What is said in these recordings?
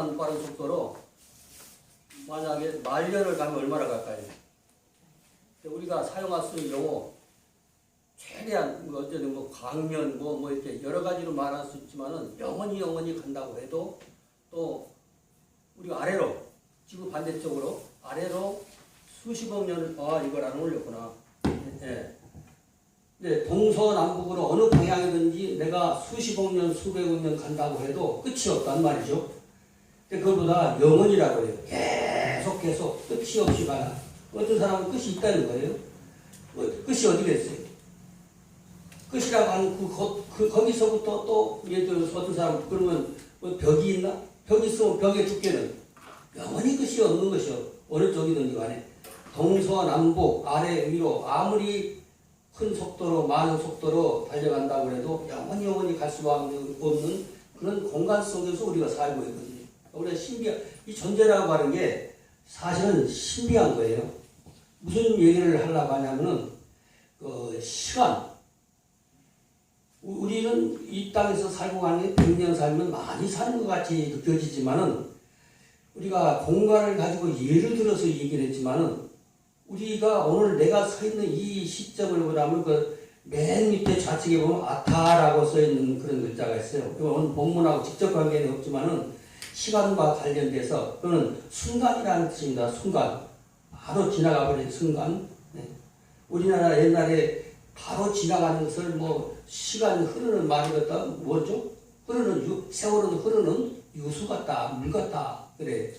동서남 빠른 속도로 만약에 말년을 가면 얼마나 갈까요? 우리가 사용할 수 있는 용어 최대한 어쨌든 광년 이렇게 여러 가지로 말할 수 있지만은 영원히 간다고 해도 또 우리가 아래로 지구 반대쪽으로 아래로 수십억 년을 이걸 안 올렸구나. 예. 근데 동서남북으로 어느 방향이든지 내가 수십억 년, 수백억 년 간다고 해도 끝이 없단 말이죠. 근데 그것보다 영원이라고 해요. 계속 끝이 없이 가나. 어떤 사람은 끝이 있다는 거예요. 끝이 어디겠어요? 끝이라고 하는 거기서부터 또 예를 들어서 어떤 사람 그러면 벽이 있나? 벽이 있으면 벽의 두께는 영원히 끝이 없는 것이요. 어느 쪽이든지 간에 동서남북 아래 위로 아무리 큰 속도로 많은 속도로 달려간다고 해도 영원히 갈 수밖에 없는 그런 공간 속에서 우리가 살고 있거든요. 우리가 이 존재라고 하는 게 사실은 신비한 거예요. 무슨 얘기를 하려고 하냐면은 시간. 우리는 이 땅에서 살고 가는 게 100년 살면 많이 사는 것 같이 느껴지지만은 우리가 공간을 가지고 예를 들어서 얘기를 했지만은 우리가 오늘 내가 서 있는 이 시점을 보자면 맨 밑에 좌측에 보면 아타라고 써 있는 그런 글자가 있어요. 오늘 본문하고 직접 관계는 없지만은 시간과 관련돼서 그거는 순간이라는 뜻입니다. 순간. 바로 지나가 버린 순간. 네. 우리나라 옛날에 바로 지나가는 것을 시간이 흐르는 말이 같다. 뭐죠? 세월은 흐르는 유수 같다. 물 같다. 그래.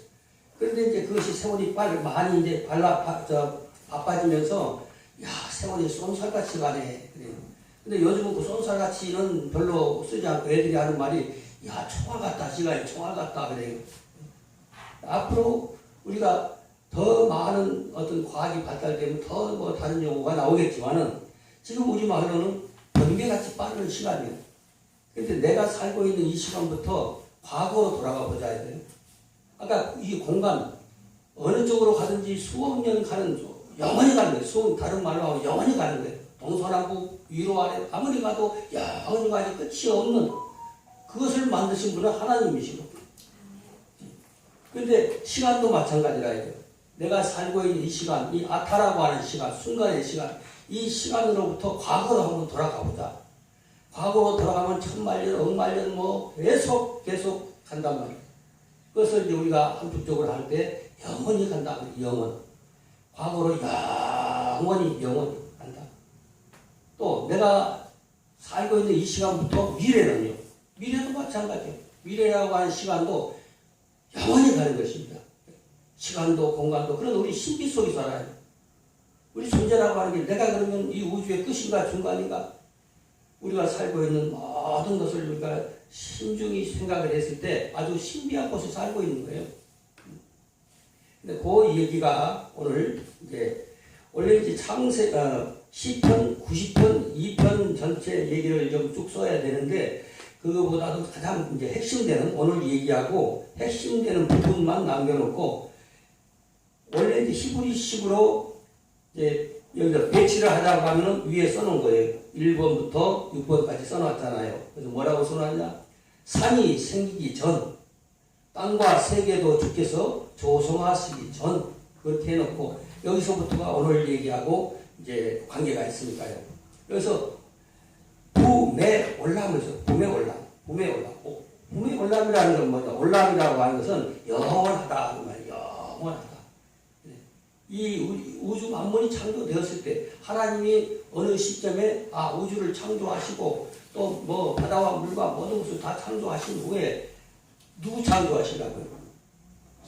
그런데 이제 그것이 세월이 많이 이제 바빠지면서 세월이 쏜살같이 가네. 그래. 근데 요즘은 그 쏜살같이는 별로 쓰지 않고 애들이 하는 말이 총알 같다. 시간이 총알 같다. 그래. 앞으로 우리가 더 많은 어떤 과학이 발달되면 더 다른 용어가 나오겠지만은 지금 우리 말로는 번개같이 빠르는 시간이에요. 근데 내가 살고 있는 이 시간부터 과거로 돌아가 보자 해요. 아까 이 공간 어느 쪽으로 가든지 수억 년 가는 영원히 가는 거예요. 다른 말로 하면 영원히 가는 거예요. 동서남북 위로 아래 아무리 가도 영원히 가지 끝이 없는 그것을 만드신 분은 하나님이시고. 그런데 시간도 마찬가지라 해요. 내가 살고 있는 이 시간, 이 아타라고 하는 시간, 순간의 시간, 이 시간으로부터 과거로 한번 돌아가 보자. 과거로 돌아가면 천만 년, 억만 년 계속 간단 말이에요. 그것을 이제 우리가 한쪽적으로 할 때 영원히 간다. 영원. 과거로 영원히 간다. 또 내가 살고 있는 이 시간부터 미래는요. 미래도 마찬가지예요. 미래라고 하는 시간도 영원히 가는 것입니다. 시간도 공간도. 그래서 우리 신비 속에 살아요. 우리 존재라고 하는 게 내가 그러면 이 우주의 끝인가 중간인가? 우리가 살고 있는 모든 것을 우리가 신중히 생각을 했을 때 아주 신비한 곳에 살고 있는 거예요. 근데 그 얘기가 오늘 원래 시편 90편 2편 전체 얘기를 좀 쭉 써야 되는데 그거보다도 가장 핵심되는 오늘 얘기하고 핵심되는 부분만 남겨놓고 원래 히브리식으로 여기다 배치를 하자고 하면 위에 써놓은 거예요. 1번부터 6번까지 써놨잖아요. 그래서 뭐라고 써놨냐? 산이 생기기 전, 땅과 세계도 주께서 조성하시기 전, 그렇게 해놓고, 여기서부터가 오늘 얘기하고, 관계가 있으니까요. 그래서, 붐의 올람에서, 붐의 올람이라는 건 뭐냐? 올람이라고 하는 것은 영원하다. 그 말이에요. 영원하다. 이 우주 만물이 창조되었을 때 하나님이 어느 시점에 우주를 창조하시고 또 바다와 물과 모든 것을 다 창조하신 후에 누구 창조하시려고요?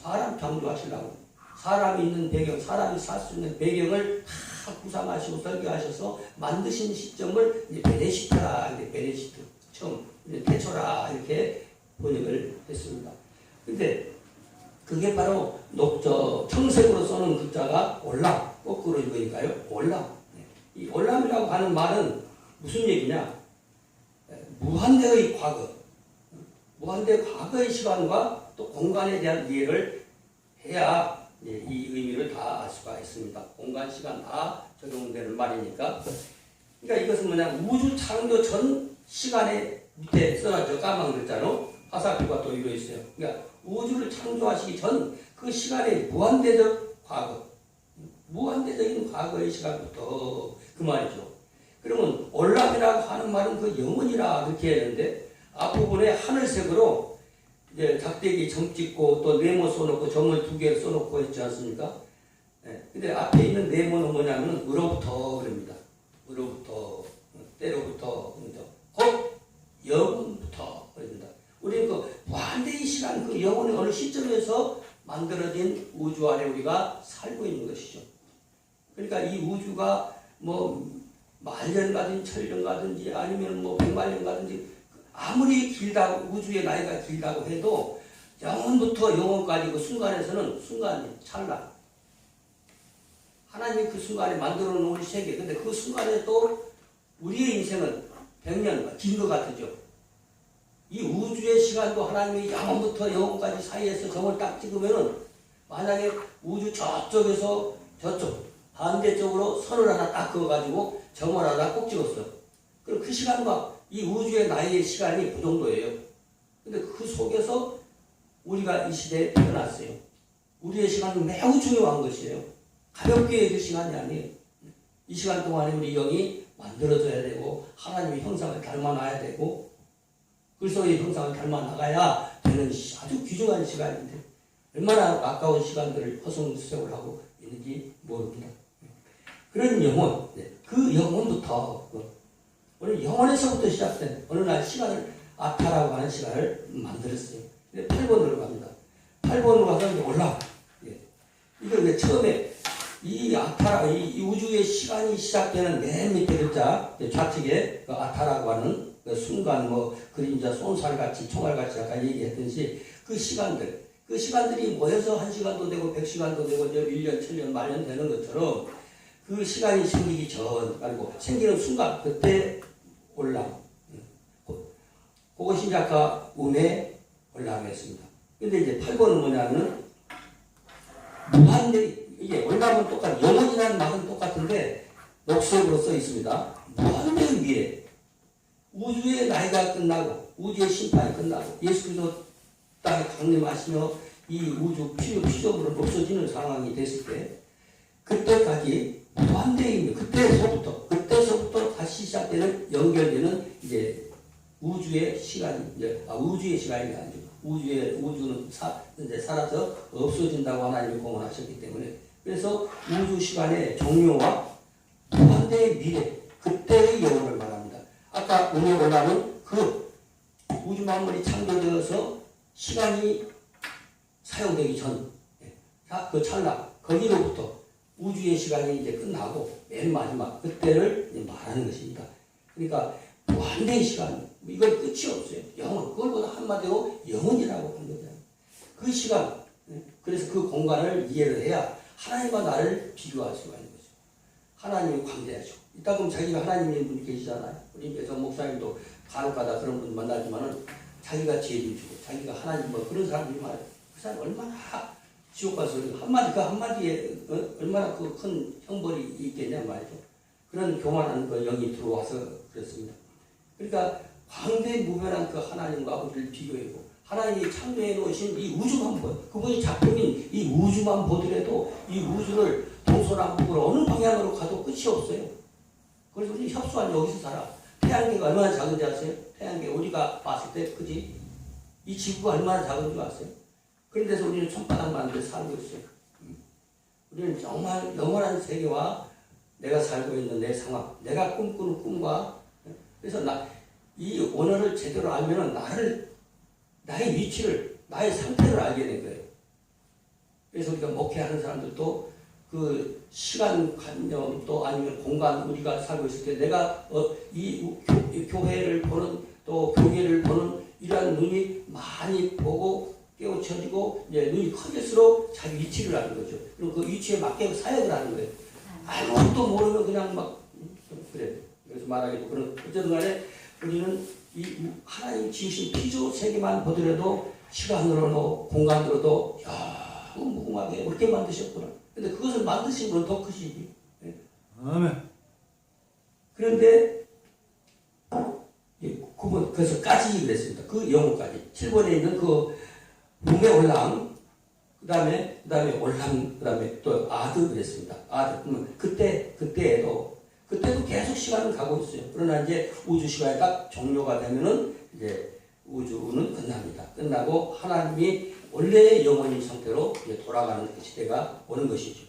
사람 창조하시려고. 사람이 있는 배경, 사람이 살 수 있는 배경을 다 구상하시고 설계하셔서 만드신 시점을 베레시트라, 베레시트 처음 태초라 이렇게 번역을 했습니다. 근데 그게 바로 청색으로 써놓은 글자가 올람, 거꾸로 읽으니까요. 올람. 이 올람이라고 하는 말은 무슨 얘기냐? 무한대의 과거, 무한대의 과거의 시간과 또 공간에 대한 이해를 해야 이 의미를 다 알 수가 있습니다. 공간, 시간 다 적용되는 말이니까. 그러니까 이것은 뭐냐? 우주 창조 전 시간에 밑에 써놨죠. 까만 글자로 화살표가 또 이루어 있어요. 그러니까 우주를 창조하시기 전 그 시간의 무한대적 과거, 무한대적인 과거의 시간부터 그 말이죠. 그러면 올람이라고 하는 말은 그 영원이라 그렇게 했는데 앞부분에 하늘색으로 이제 작대기 점 찍고 또 네모 써놓고 점을 2개를 써놓고 했지 않습니까? 근데 앞에 있는 네모는 뭐냐면 으로부터 그럽니다. 으로부터, 때로부터, 곧 영원부터 그럽니다. 우리는 그 무한대의 시간, 그 영원의 어느 시점에서 만들어진 우주 안에 우리가 살고 있는 것이죠. 그러니까 이 우주가 뭐 만년 가든지 천년 가든지 아니면 뭐 100만 년 가든지 아무리 길다고 우주의 나이가 길다고 해도 영원부터 영원까지 그 순간에서는 순간이 찰나. 하나님이 그 순간에 만들어 놓은 세계. 근데 그 순간에 또 우리의 인생은 100년 긴 것 같죠. 이 우주의 시간도 하나님이 영원부터 영원까지 사이에서 점을 딱 찍으면은 만약에 우주 저쪽에서 저쪽 반대쪽으로 선을 하나 딱 그어가지고 점을 하나 꼭 찍었어. 그럼 그 시간과 이 우주의 나이의 시간이 그 정도예요. 근데 그 속에서 우리가 이 시대에 태어났어요. 우리의 시간은 매우 중요한 것이에요. 가볍게 여길 시간이 아니에요. 이 시간 동안에 우리 영이 만들어져야 되고 하나님의 형상을 닮아놔야 되고 그리스도의 형상을 닮아나가야 되는 아주 귀중한 시간인데 얼마나 아까운 시간들을 허송수색을 하고 있는지 모릅니다. 그런 영혼, 그 영혼부터 오늘 영혼에서부터 시작된 어느 날 시간을 아타라고 하는 시간을 만들었어요. 근데 8번으로 갑니다. 8번으로 가서 이제 올라와. 이걸 왜 처음에 이 아타라, 이 우주의 시간이 시작되는 맨 밑에 글자, 좌측에 그 아타라고 하는 그 순간, 뭐, 그림자, 쏜살같이, 총알같이 아까 얘기했듯이 그 시간들이 모여서 1시간도 되고 100시간도 되고 1년, 1000년, 만년 되는 것처럼 그 시간이 생기기 전, 아니고 생기는 순간, 그때 올람. 그것이 아까 음에 올람했습니다. 근데 이제 8번은 뭐냐면, 무한대, 이게 올람은 똑같아요. 영원이라는 말은 똑같은데, 녹색으로 써 있습니다. 무한대 위에, 우주의 나이가 끝나고, 우주의 심판이 끝나고, 예수 그리스도 땅에 강림하시며, 이 우주 피조물은 없어지는 상황이 됐을 때, 그때까지 무한대입니다. 그때서부터 다시 시작되는, 연결되는, 이제, 우주의 시간이, 우주의 시간이 아니죠. 우주는 이제 살아서 없어진다고 하나님이 공언하셨기 때문에. 그래서 우주 시간의 종료와 무한대의 미래, 그때의 영혼을 말합니다. 아까 오늘 올라는 그 우주 만물이 창조되어서 시간이 사용되기 전, 그 찰나, 거기로부터 우주의 시간이 이제 끝나고 맨 마지막 그때를 말하는 것입니다. 그러니까 무한대의 시간, 이건 끝이 없어요. 영원, 그걸보다 한마디로 영원이라고 하는 거잖아요. 그 시간, 그래서 그 공간을 이해를 해야 하나님과 나를 비교할 수가 있는 거죠. 하나님이 광대하시고, 이따 보면 자기가 하나님인 분이 계시잖아요. 우리 배서 목사님도 간혹가다 그런 분 만나지만은 자기가 죄를 주고, 자기가 하나님 뭐 그런 사람들이 많아요. 그 사람 얼마나 지옥 가서 한마디, 그 한마디에 얼마나 그 큰 형벌이 있겠냐 말이죠. 그런 교만한 그 영이 들어와서 그렇습니다. 그러니까 광대무변한 그 하나님과 우리를 비교하고 하나님이 창조해 놓으신 이 우주만 그분이 작품인 이 우주만 보더라도 이 우주를 동서남북으로 어느 방향으로 가도 끝이 없어요. 그래서 우리 협소한 여기서 살아. 태양계가 얼마나 작은지 아세요? 태양계 우리가 봤을 때 그지? 이 지구가 얼마나 작은 줄 아세요? 그런 데서 우리는 손바닥만 데 살고 있어요. 우리는 정말 영원한 세계와 내가 살고 있는 내 상황, 내가 꿈꾸는 꿈과 그래서 이 오늘을 제대로 알면은 나의 위치를, 나의 상태를 알게 된 거예요. 그래서 우리가 목회하는 사람들도 그 시간관념 또 아니면 공간 우리가 살고 있을 때 내가 이 교회를 보는 또 교회를 보는 이러한 눈이 많이 보고 깨우쳐지고 이제 눈이 커질수록 자기 위치를 아는 거죠. 그럼 그 위치에 맞게 사역을 하는 거예요. 아무것도 모르면 그냥 막 그래. 그래서 말하기도 그런 어쨌든 간에 우리는 이 하나님 지으신 피조 세계만 보더라도 시간으로도 공간으로도 야 무궁하게 어떻게 만드셨구나. 근데 그것을 만드신 분은 더 크시지. 아멘. 그런데 그분 그래서 까지 그랬습니다. 그 영혼까지 7번에 있는 그 몸에 올랑, 그 다음에 올랑, 그 다음에 또 아드 그랬습니다. 아드. 그러면 그때도 계속 시간은 가고 있어요. 그러나 이제 우주 시간이 딱 종료가 되면은 이제 우주는 끝납니다. 끝나고 하나님이 원래의 영원인 상태로 이제 돌아가는 그 시대가 오는 것이죠.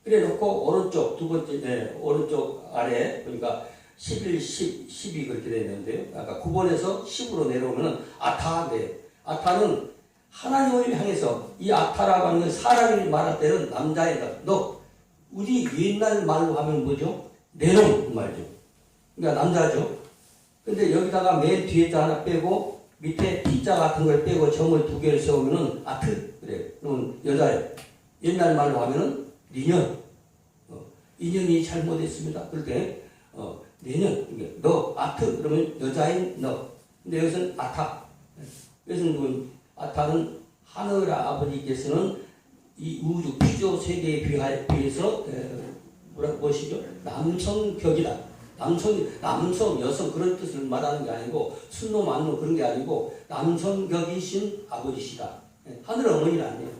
그래 놓고 오른쪽 두 번째, 오른쪽 아래 보니까 11, 10, 12 그렇게 되어 있는데요. 아까 9번에서 10으로 내려오면은 아타인데요. 아타는 하나님을 향해서 이 아타라고 하는 건 사람이 말할 때는 남자애다. 너 우리 옛날 말로 하면 뭐죠? 내놈 그 말이죠. 그러니까 남자죠. 근데 여기다가 맨 뒤에다 하나 빼고 밑에 T자 같은 걸 빼고 점을 두 개를 세우면은 아트 그래요. 그러면 여자예요. 옛날 말로 하면은 니년. 인연이 잘못했습니다. 그럴 때 내년 너 아트 그러면 여자인 너. 근데 여기서는 아타. 그래서 아타는 하늘 아버지께서는 이 우주 피조 세계에 비해서 무엇이죠? 남성격이다. 남성, 여성 그런 뜻을 말하는 게 아니고 순노 만노 그런 게 아니고 남성격이신 아버지시다. 하늘 어머니는 아니에요.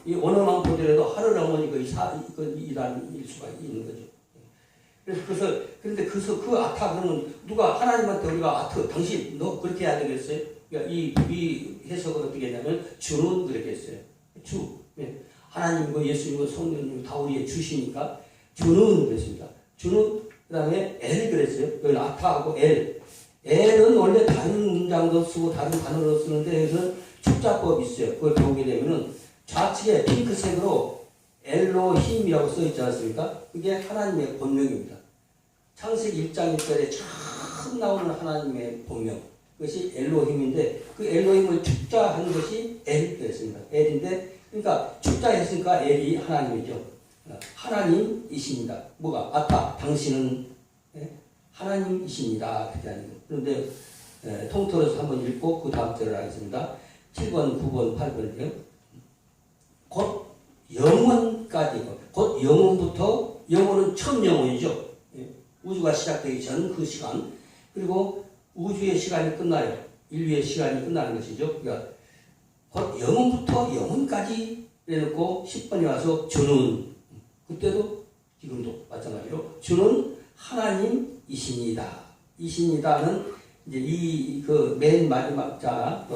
이 언어만 보더라도 하늘 어머니 이라는 수가 있는 거죠. 그런데 그 아타 그러면 누가 하나님한테 우리가 아트 당신 너 그렇게 해야 되겠어요? 그러니까 이 해석은 어떻게 했냐면 주는 그렇게 했어요. 주. 하나님과 예수님과 성령님 다 우리의 주시니까 주는 그랬습니다. 주는 그 다음에 엘 그랬어요. 여기 아타하고 엘. 엘은 원래 다른 문장도 쓰고 다른 단어로 쓰는데 여기서는 축자법이 있어요. 그걸 배우게 되면은 좌측에 핑크색으로 엘로힘이라고 써 있지 않습니까? 그게 하나님의 본명입니다. 창세기 1장 1절에 처음 나오는 하나님의 본명. 그것이 엘로힘인데 그 엘로힘을 축자한 것이 엘이었습니다. 엘인데 그러니까 축자했으니까 엘이 하나님이죠. 하나님이십니다. 뭐가? 아타, 당신은 하나님이십니다. 그게 아니고. 그런데 통틀어서 한번 읽고 그 다음 절을 하겠습니다. 7번, 9번, 8번이요. 곧 영원까지, 곧 영원부터, 영원은 처음 영원이죠. 우주가 시작되기 전 그 시간. 그리고 우주의 시간이 끝나요. 인류의 시간이 끝나는 것이죠. 그러니까 곧 영원부터 영원까지 해놓고 10번에 와서 주는, 그때도 지금도 마찬가지로 주는 하나님이십니다. 이십니다는 이제 그 맨 마지막 자,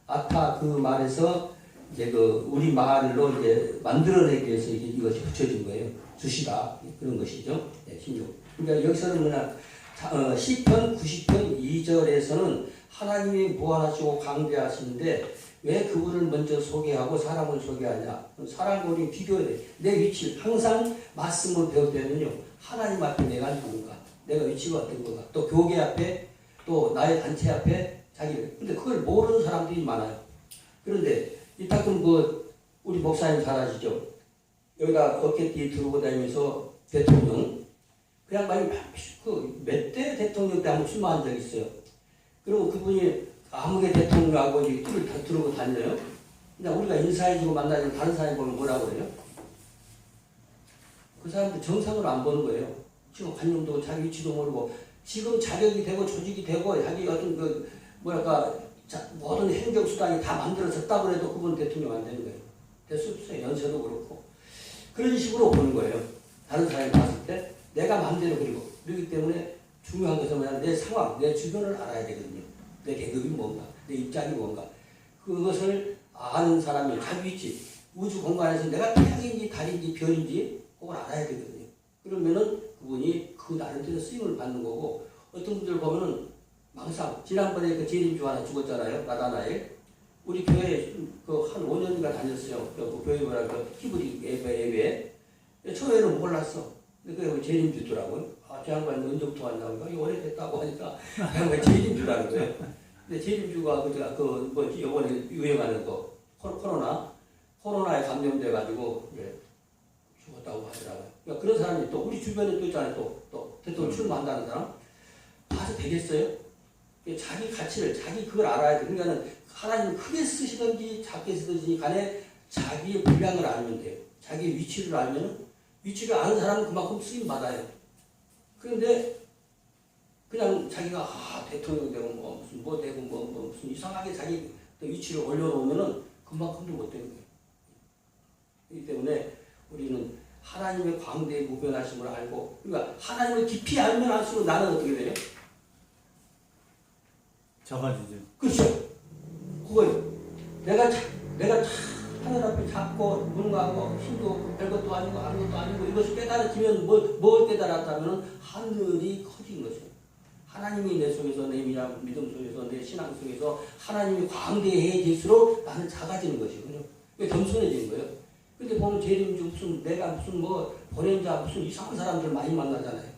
아타 그 말에서 이제 우리 말로 이제 만들어내기 위해서 이것이 붙여진 거예요. 주시다. 그런 것이죠. 네, 16. 그러니까 여기서는 뭐냐, 시편 90편 2절에서는 하나님이 무한하시고 강대하시는데 왜 그분을 먼저 소개하고 사람을 소개하냐? 사람과 우리 비교해야 돼. 내 위치를 항상 말씀을 배울 때는요, 하나님 앞에 내가 누군가, 내가 위치가 어떤 건가, 또 교계 앞에, 또 나의 단체 앞에 자기를. 근데 그걸 모르는 사람들이 많아요. 그런데 이따금 우리 목사님 잘 아시죠? 여기다 어깨띠 들고 다니면서 대통령, 그 양반이 몇 대 대통령 때 한번 출마한 적이 있어요. 그리고 그분이 아무개 대통령하고 띠를 다 들고 다녀요. 그냥 우리가 인사해주고 만나면 다른 사람이 보면 뭐라고 그래요? 그 사람들 정상으로 안 보는 거예요. 지금 관용도 자기 위치도 모르고 지금 자격이 되고 조직이 되고 자기 어떤 모든 행정수단이 다 만들어졌다고 해도 그분 대통령 안 되는 거예요. 될 수 없어요. 연세도 그렇고. 그런 식으로 보는 거예요. 다른 사람이 봤을 때 내가 마음대로 그리기 때문에 중요한 것은 뭐냐, 내 상황, 내 주변을 알아야 되거든요. 내 계급이 뭔가, 내 입장이 뭔가. 그것을 아는 사람이 자기 위치, 우주 공간에서 내가 태양인지 달인지 별인지 그걸 알아야 되거든요. 그러면은 그분이 그 나름대로 쓰임을 받는 거고, 어떤 분들 보면은 망상, 지난번에 그 재림주 하나 죽었잖아요. 나다나엘. 우리 교회에 한 5년인가 다녔어요. 그 교회 히브리 예배. 처음에는 몰랐어. 근데 그 재림주더라고요. 저 양반 언제부터 왔냐고 하니까 오래됐다고 하니까 그 양반 재림주라는 거예요. 근데 재림주가 요번에 유행하는 코로나에 감염돼가지고 죽었다고 하더라고요. 그러니까 그런 사람이 또 우리 주변에 또 있잖아요. 또 대통령 출마한다는 사람 봐도 되겠어요? 자기 가치를, 자기 그걸 알아야 돼. 그러니까는 하나님은 크게 쓰시든지 작게 쓰든지 간에 자기의 분량을 알면 돼요. 자기 위치를 알면은, 위치를 아는 사람은 그만큼 쓰임 받아요. 그런데 그냥 자기가 대통령 되고 무슨 되고 무슨 이상하게 자기 위치를 올려놓으면은 그만큼도 못 되는 거예요. 그렇기 때문에 우리는 하나님의 광대의 무변하심을 알고, 그러니까 하나님을 깊이 알면 알수록 나는 어떻게 돼요? 작아지죠. 그렇죠. 그거예요. 내가 하늘 앞에 작고 무능하고 힘도 없고 별것도 아니고 아무것도 아니고 이것을 깨달아지면 뭘 깨달았다면 하늘이 커진 거죠. 하나님이 내 속에서, 내 믿음 속에서, 내 신앙 속에서 하나님이 광대해질수록 나는 작아지는 것이군요. 겸손해지는 거예요. 근데 보면 재림주 무슨 내가 무슨 뭐 보낸 자 무슨 이상한 사람들 많이 만나잖아요.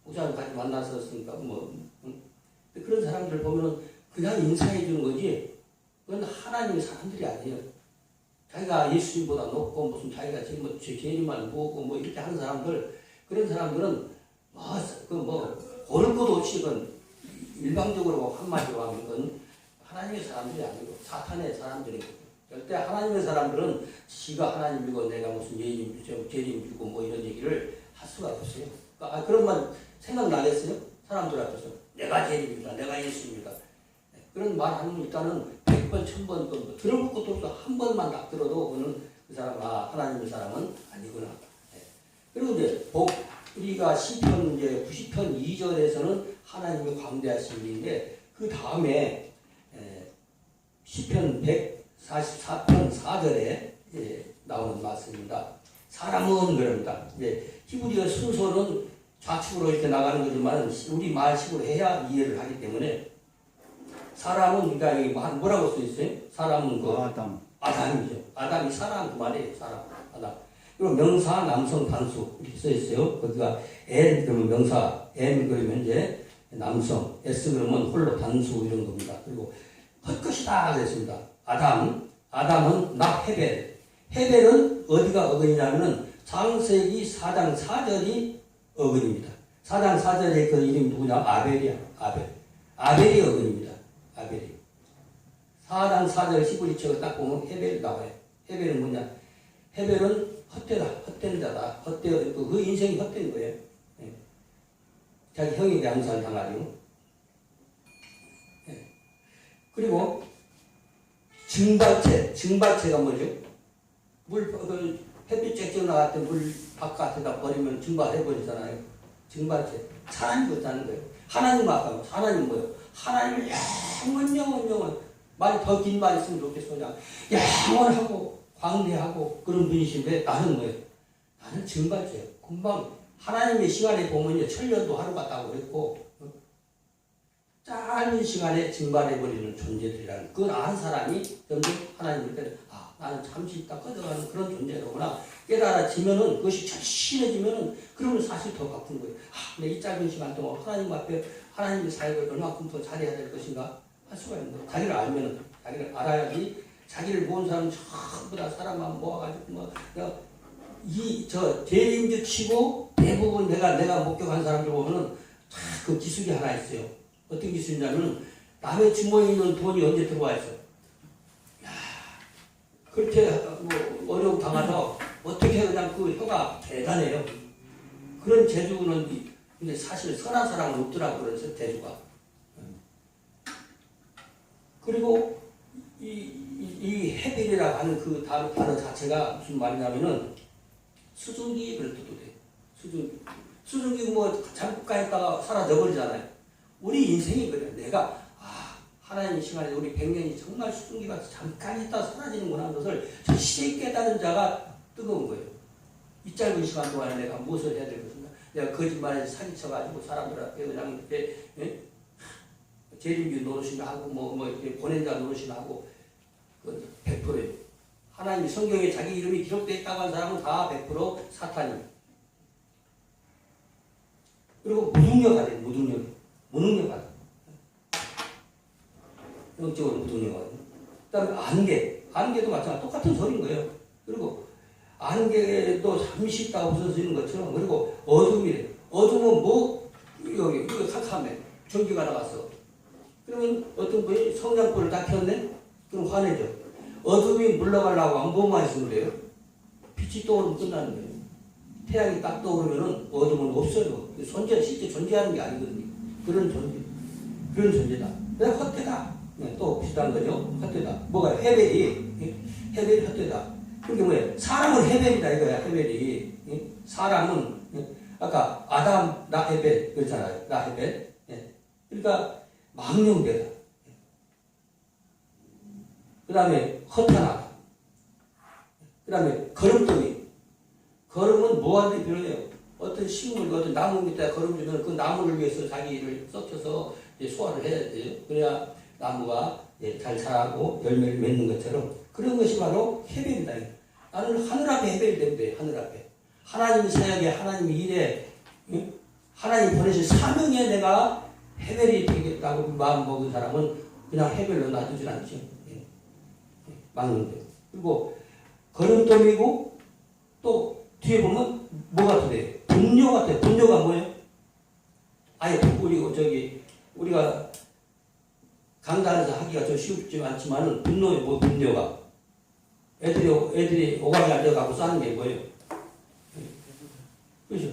목사님까지 만났었으니까 그런 사람들 보면은 그냥 인사해 주는 거지. 그건 하나님의 사람들이 아니에요. 자기가 예수님보다 높고 무슨 자기가 지금 뭐 죄인만 보고 뭐 이렇게 하는 사람들, 그런 사람들은 고를 것도 없이 그건 일방적으로 한마디로 하면 그건 하나님의 사람들이 아니고 사탄의 사람들이거든요. 절대 하나님의 사람들은 지가 하나님이고 내가 무슨 죄인이고 뭐 이런 얘기를 할 수가 없어요. 그러니까 그런 말 생각나겠어요? 사람들 앞에서 내가 죄인입니다. 내가 예수입니다. 그런 말 하면 일단은 100번, 1000번 들어볼 것도 없어. 한 번만 딱 들어도 그는 그 사람, 하나님의 사람은 아니구나. 그리고 이제 우리가 시편 이제 90편 2절에서는 하나님의 광대하심인데, 그 다음에 시편 144편 4절에 나오는 말씀입니다. 사람은 그럽니다. 히브리어 순서는 좌측으로 이렇게 나가는 거지만 우리 말식으로 해야 이해를 하기 때문에, 사람은 그러니까 뭐라고 써 있어요? 사람은 아담이죠. 아담이 사람 그 말이에요. 사람 아담. 그리고 명사 남성 단수 이렇게 써 있어요. 거기가 N 그러면 명사, M 그러면 이제 남성, S 그러면 홀로 단수 이런 겁니다. 그리고 헛것이다 그랬습니다. 아담은 헤벨. 헤벨은 어디가 어근이냐면은 창세기 4장 4절이 어근입니다. 4장 4절의 그 이름이 누구냐? 아벨이야. 아벨이 어근입니다. 아벨이. 4장 4절 히브리 책을 딱 보면 헤벨이 나와요. 헤벨은 뭐냐? 헤벨은 헛된 자다. 그 인생이 헛된 거예요. 자기 형에게 양살 당하리요. 그리고 증발체가 뭐죠? 햇빛 쬐쬐 나갈 때 물 바깥에다 버리면 증발해버리잖아요. 증발체. 하나님 같다는 거예요. 하나님 아까 하나님 뭐예요? 하나님을 영원 말이 더 긴 말 있으면 좋겠어. 그냥 영원하고 광대하고 그런 분이신데 나는 뭐예요? 나는 증발체예요. 금방 하나님의 시간에 보면요. 천년도 하루 같다고 그랬고 짧은 시간에 증발해버리는 존재들이라는 그걸 아는 사람이 점점 하나님을 깨달아. 나는 잠시 있다 꺼져가는 그런 존재로구나 깨달아지면은, 그것이 절실해지면은, 그러면 사실 더 바쁜 거예요. 내 이 짧은 시간 동안 하나님 앞에 하나님의 사역을 얼마큼 더 잘해야 될 것인가 할 수가 있는 거예요. 자기를 알면은, 자기를 알아야지. 자기를 모은 사람은 전부 다 사람만 모아가지고 재림주 치고 대부분 내가 목격한 사람들 보면은 그 기술이 하나 있어요. 어떤 기술이냐면은 남의 주머니에 있는 돈이 언제 들어와 있어. 그렇게 어려움 당하서 어떻게 그냥 그 혀가 대단해요. 그런 재주는 근데 사실 선한 사람은 없더라고. 그래서 재주가. 그리고 이 헤벨이라고 하는 그 단어 자체가 무슨 말이냐면은 수증기 그럴 뜻도 돼. 수증기 잠깐 있다가 사라져버리잖아요. 우리 인생이 그래요. 내가 하나님 시간에 우리 100년이 정말 수증기가 잠깐 있다 사라지는구나 하는 것을 절실히 깨달은 자가 뜨거운 거예요. 이 짧은 시간 동안에 내가 무엇을 해야 될 것인가? 내가 거짓말에 사기쳐가지고 사람들 앞에 그냥 이렇게 재림주 노릇이나 하고 이렇게 보낸 자 노릇이나 하고 100%예요. 하나님 성경에 자기 이름이 기록되어 있다고 하는 사람은 다 100% 사탄이에요. 그리고 무능력하대요. 무능력하다. 영적으로 무능력하거든요. 그 다음에 안개도 마찬가지 똑같은 소리인 거예요. 그리고 안개도 잠시 있다고 없어지는 것처럼, 그리고 어둠이래요. 어둠은 여기 캄캄해. 전기가 나갔어. 그러면 어떤 분이 성냥불을 다 켰네? 그럼 화내죠. 어둠이 물러가려고 하면 뭐만 있으면 그래요? 빛이 떠오르면 끝나는 거예요. 태양이 딱 떠오르면은 어둠은 없어요. 실제 존재하는 게 아니거든요. 그런 존재다. 내가 헛되다. 또 비슷한 거죠. 헛되다. 뭐가 헤벨이 헤벨이 헛되다. 그게 뭐예요? 사람은 헤벨이다 이거야. 헤벨이 사람은 아까 아담 나헤벨 그렇잖아요. 나헤벨. 그러니까 망령되다. 그 다음에 허탄하다. 그 다음에 걸음돌이. 걸음은 뭐하는데 필요해요? 어떤 식물, 어떤 나무 밑에 걸음 주면 그 나무를 위해서 자기를 썩혀서 소화를 해야 돼요. 그래야 나무가 잘 자라고 열매를 맺는 것처럼 그런 것이 바로 헤벨이다. 나는 하늘 앞에 헤벨이 되면 돼. 하늘 앞에. 하나님 사역에 하나님 일에 하나님 보내신 사명에 내가 헤벨이 되겠다고 마음 먹은 사람은 그냥 헤벨로 놔두질 않죠. 막는데. 그리고 걸음돌이고 또 뒤에 보면 뭐가 돼요? 분뇨 같아요. 분뇨가 뭐예요? 아예 우리고 저기 우리가 강단에서 하기가 좀 쉽지 않지만은 분노에 뭐 분뇨가 애들이 오가게 앉아가고 싸는 게 뭐예요? 그렇죠?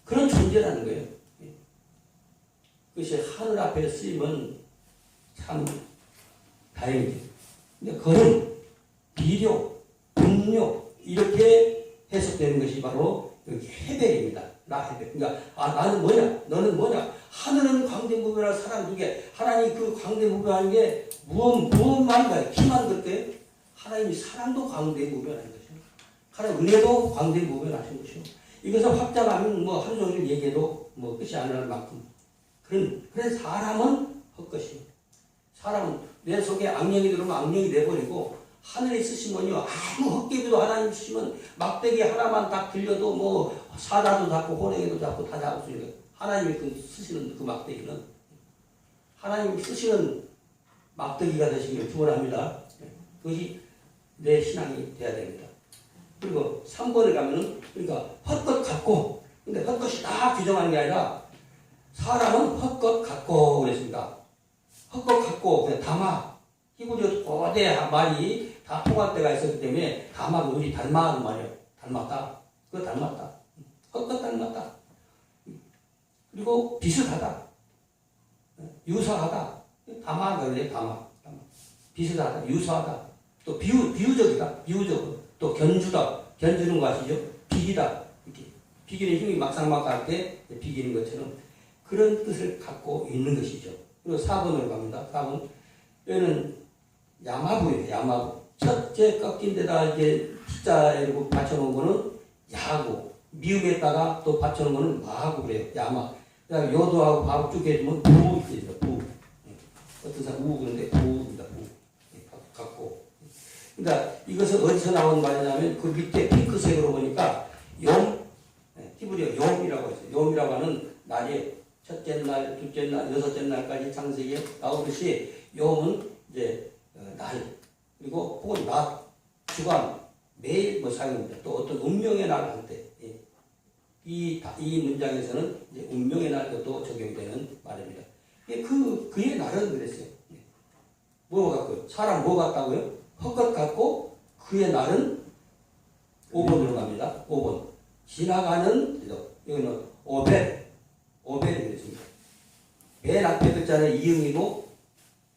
그런 존재라는 거예요. 그것이 하늘 앞에 쓰이면 참 다행이죠. 근데 걸음, 비료, 분뇨 이렇게 해석되는 것이 바로 헤벨입니다. 나헤벨. 그러니까 나는 뭐냐? 너는 뭐냐? 하늘은 광대무변한 사랑 중에 하나님 그 광대무변한 게 무엇만인가요? 키만 그때 하나님이 사랑도 광대무변한 것이요. 하나님 은혜도 광대무변하신 것이요. 이것을 확장하면 뭐 하루 종일 얘기해도 뭐 끝이 안 날 만큼 그런 사람은 헛것이요. 사람은 내 속에 악령이 들어오면 악령이 돼버리고 하늘에 있으시면요 아무 헛개비도 하나님 있으시면 막대기 하나만 딱 들려도 뭐 사자도 잡고 호랭이도 잡고 다 잡을 수 있는 거예요. 하나님이 쓰시는 그 막대기는 하나님이 쓰시는 막대기가 되시기를 축원합니다. 그것이 내 신앙이 돼야 됩니다. 그리고 3번에 가면은 그러니까 헛것 같고 근데 헛것이 다 규정하는 게 아니라 사람은 헛것 같고 그랬습니다. 헛것 같고 그냥 담아 히브리어 고대 말이 다 통할 때가 있었기 때문에 다만 우리 닮아하는 말이에요. 닮았다. 그거 닮았다. 헛것 닮았다. 그리고 비슷하다. 유사하다. 담아가 그래 담아. 비슷하다. 유사하다. 또 비유적이다. 비유적. 또 견주다. 견주는 거 아시죠? 비기다. 이렇게. 비기는 힘이 막상막할 때 비기는 것처럼 그런 뜻을 갖고 있는 것이죠. 그리고 4번으로 갑니다. 4번. 여기는 야마부예요. 야마부. 첫째 꺾인 데다 이제 T자로 받쳐놓은 거는 야고, 미음에다가 또 받쳐놓은 거는 마하고 그래요. 야마. 그 다음에 요도하고 바로 쭉 해주면 부 있어요. 부. 어떤 사람 우 그런데 부입니다. 부. 갖고. 그러니까 이것은 어디서 나온 말이냐면 그 밑에 핑크색으로 보니까 욤, 히브리어 욤이라고 했어요. 욤이라고 하는 날이 첫째 날, 둘째 날, 여섯째 날까지 창세기에 나오듯이 욤은 이제 날, 그리고 혹은 낮, 주간, 매일 뭐 사용합니다. 또 어떤 운명의 날 할 때, 이 문장에서는 이제 운명의 날도 적용이 되는 말입니다. 그의 날은 그랬어요. 뭐 같고요? 사람 뭐 같다고요? 헛것 같고 그의 날은 5번으로 갑니다. 5번. 지나가는, 여기는 오벨이 되겠습니다. 맨 앞에 글자는 이응이고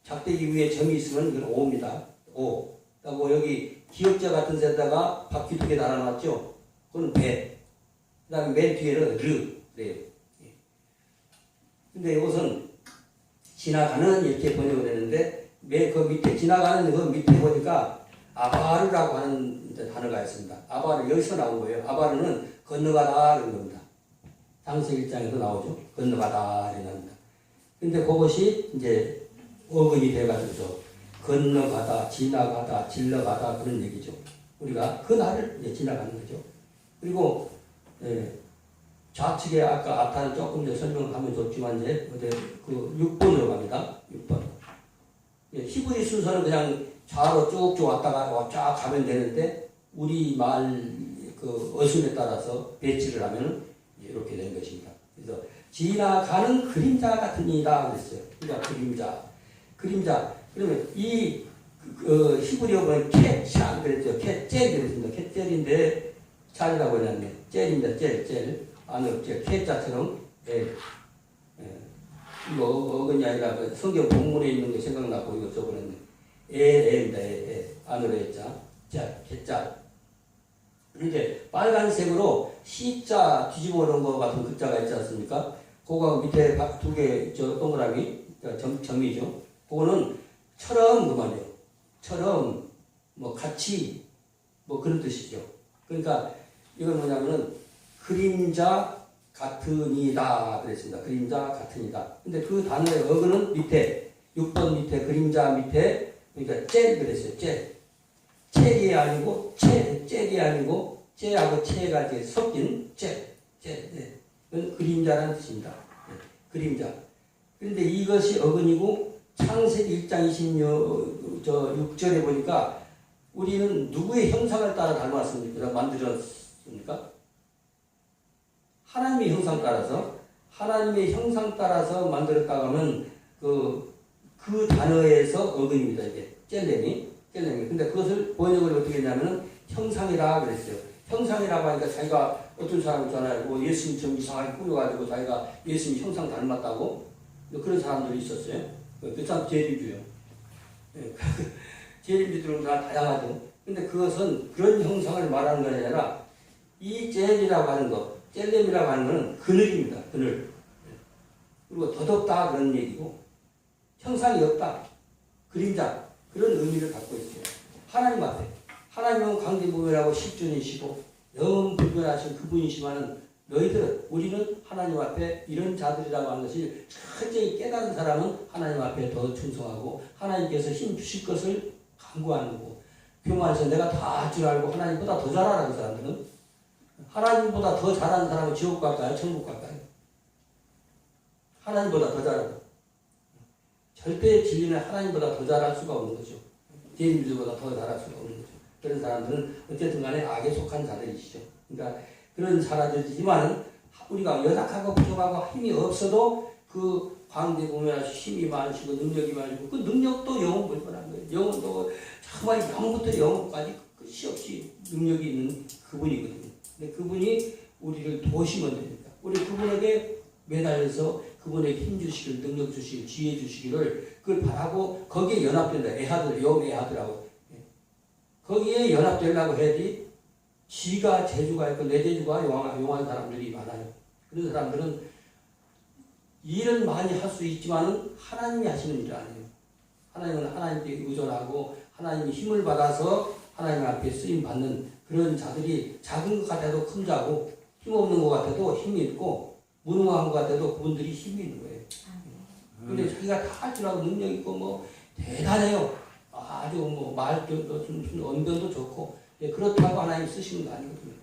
작대기 위에 점이 있으면 이건 오입니다. 오. 그리고 여기 기역자 같은 데다가 바퀴 2개 달아놨죠? 그건 배. 그 다음에 맨 뒤에는 르. 그래요. 근데 이것은 지나가는 이렇게 번역이 되는데 그 밑에 지나가는 그 밑에 보니까 아바르라고 하는 단어가 있습니다. 아바르 여기서 나온 거예요. 아바르는 건너가다 이런 겁니다. 창세기 1장에도 나오죠. 건너가다 이런 겁니다. 근데 그것이 이제 어근이 돼가지고 건너가다, 지나가다, 질러가다 그런 얘기죠. 우리가 그 날을 이제 지나가는 거죠. 그리고 좌측에 아까 아타는 조금 더 설명하면 좋지만 이제 그 6번으로 갑니다. 6번. 히브리 순서는 그냥 좌로 쭉쭉 왔다가 쫙 가면 되는데 우리 말 그 어순에 따라서 배치를 하면 이렇게 되는 것입니다. 그래서 지나가는 그림자 같은 이다 그랬어요. 그러니까 그림자. 그러면 이 히브리어 보면 캣샤 그랬죠. 캣젤 그랬습니다. 캣젤인데 찰이라고 해놨네. 젤입니다. 젤. 안으로 젤. 캣자처럼 이거 어근이 아니라 그 성경 본문에 있는 거 생각나고 이거 적어냈네. 애입니다. 애. 안으로 했자. 자, 개자. 이제 빨간색으로 C자 뒤집어 놓은 거 같은 글자가 있지 않습니까? 그거 밑에 두 개 저 동그라미 점이죠. 그거는 처럼 그 말이에요. 처럼 뭐 같이 뭐 그런 뜻이죠. 그러니까 이건 뭐냐면은 그림자 같으니다 그랬습니다. 그림자 같으니다. 근데 그 단어의 어근은 밑에 6번 밑에 그림자 밑에 그러니까 젤 그랬어요. 젤. 젤이 아니고 젤이 아니고 젤하고 체가 이제 섞인 젤. 네. 그건 그림자라는 뜻입니다. 네. 그림자. 그런데 이것이 어근이고 창세기 1장 6절에 보니까 우리는 누구의 형상을 따라 닮았습니까? 만들었습니까? 하나님의 형상 따라서 하나님의 형상 따라서 만들었다고 하면 그 단어에서 어근입니다. 이게 젤렘이. 근데 그것을 번역을 어떻게 했냐면은 형상이라 그랬어요. 형상이라고 하니까 자기가 어떤 사람 있잖아요. 뭐 예수님 좀 이상하게 꾸며가지고 자기가 예수님 형상 닮았다고 그런 사람들이 있었어요. 그 사람 재림주요. 재림주들은 다 다양하죠. 근데 그것은 그런 형상을 말하는 것이 아니라 이 젤이라고 하는 것, 젤렘이라고 하는 것은 그늘입니다. 그늘. 그리고 더덥다 그런 얘기고 형상이 없다. 그림자. 그런 의미를 갖고 있어요. 하나님 앞에. 하나님은 광대무변하고 십존이시고 영원 불변하신 그분이시만은 너희들은 우리는 하나님 앞에 이런 자들이라고 하는 것을 철저히 깨달은 사람은 하나님 앞에 더 충성하고 하나님께서 힘 주실 것을 간구하는 거고 교만해서 내가 다 할 줄 알고 하나님보다 더 잘하는 사람들은 하나님보다 더 잘하는 사람은 지옥 갈까요? 천국 갈까요? 하나님보다 더 잘하고 절대 진리는 하나님보다 더 잘할 수가 없는 거죠. 제임들보다 더 잘할 수가 없는 거죠. 그런 사람들은 어쨌든 간에 악에 속한 자들이시죠. 그러니까 그런 사람들이지만 우리가 연약하고 부족하고 힘이 없어도 그 광대 보면 힘이 많으시고 능력이 많으시고 그 능력도 영원 불변한 거예요. 영원도 정말 영부터 영원까지 끝이 없이 능력이 있는 그분이거든요. 근데 그분이 우리를 도우시면 됩니다. 우리 그분에게 매달려서 그분에게 힘 주시길, 능력 주시길, 지혜 주시기를 그걸 바라고 거기에 연합된다. 애하들, 영애하들하고 거기에 연합되려고 해야지 지가 재주가 있고 내 재주가 용한 사람들이 많아요. 그런 사람들은 일은 많이 할 수 있지만은 하나님이 하시는 일을 안 해요. 하나님은 하나님께 의존하고 하나님의 힘을 받아서 하나님 앞에 쓰임 받는 그런 자들이 작은 것 같아도 큰 자고 힘없는 것 같아도 힘이 있고 무능한 것 같아도 그분들이 힘이 있는 거예요. 근데 자기가 다 할 줄 알고 능력 있고 뭐 대단해요. 아주 뭐 말도 언변도 좋고 그렇다고 하나님 쓰시는 거 아니거든요.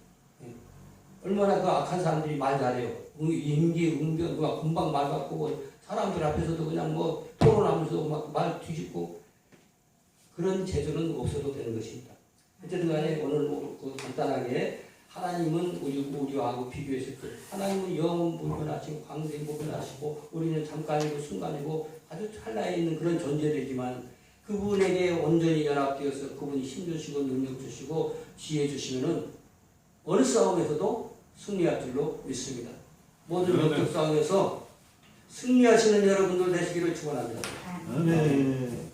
얼마나 그 악한 사람들이 말 잘해요. 임기, 응변, 누가 금방 말 바꾸고 사람들 앞에서도 그냥 뭐 토론하면서 막 말 뒤집고 그런 재주는 없어도 되는 것입니다. 어쨌든 간에 오늘 그 간단하게 하나님은 우리하고 비교했을 때 하나님은 영원 무변하시고 광대 무변하시고 우리는 잠깐이고 순간이고 아주 찰나에 있는 그런 존재들이지만 그분에게 온전히 연합되어서 그분이 힘 주시고 능력 주시고 지혜 주시면은 어느 싸움에서도 승리할 줄로 믿습니다. 모든 영적 싸움에서 승리하시는 여러분들 되시기를 축원합니다. 아멘.